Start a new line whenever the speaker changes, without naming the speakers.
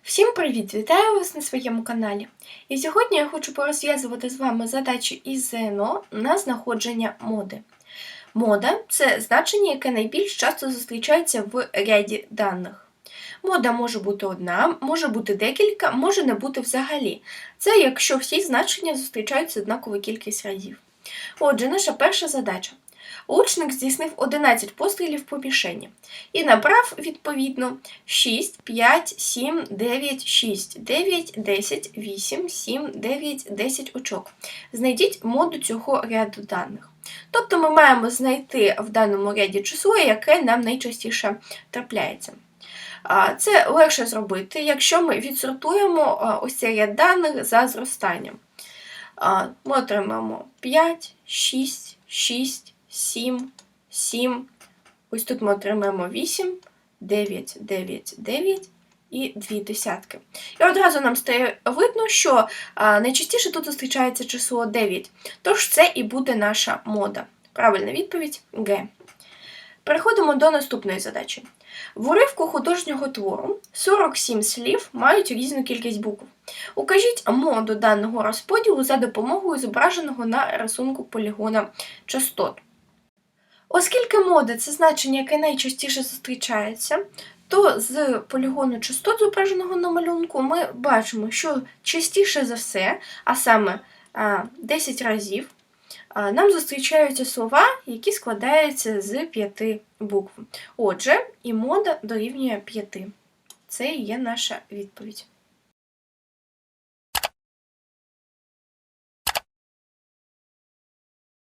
Всім привіт! Вітаю вас на своєму каналі. І сьогодні я хочу порозв'язувати з вами задачі із ЗНО на знаходження моди. Мода – це значення, яке найбільш часто зустрічається в ряді даних. Мода може бути одна, може бути декілька, може не бути взагалі. Це якщо всі значення зустрічаються однакову кількість разів. Отже, наша перша задача. Лучник здійснив 11 пострілів по мішені і набрав, відповідно, 6, 5, 7, 9, 6, 9, 10, 8, 7, 9, 10 очок. Знайдіть моду цього ряду даних. Тобто ми маємо знайти в даному ряді число, яке нам найчастіше трапляється. Це легше зробити, якщо ми відсортуємо ось цей ряд даних за зростанням. Ми отримаємо 5, 6, 6, 7, 7, ось тут ми отримаємо 8, 9, 9, 9 і 2 десятки. І одразу нам стає видно, що найчастіше тут зустрічається число 9, тож це і буде наша мода. Правильна відповідь – Г. Переходимо до наступної задачі. В уривку художнього твору 47 слів мають різну кількість букв. Укажіть моду даного розподілу за допомогою зображеного на рисунку полігона частот. Оскільки мода – це значення, яке найчастіше зустрічається, то з полігону частот, зображеного на малюнку, ми бачимо, що частіше за все, а саме 10 разів, нам зустрічаються слова, які складаються з 5 букв. Отже, і мода дорівнює 5. Це і є наша відповідь.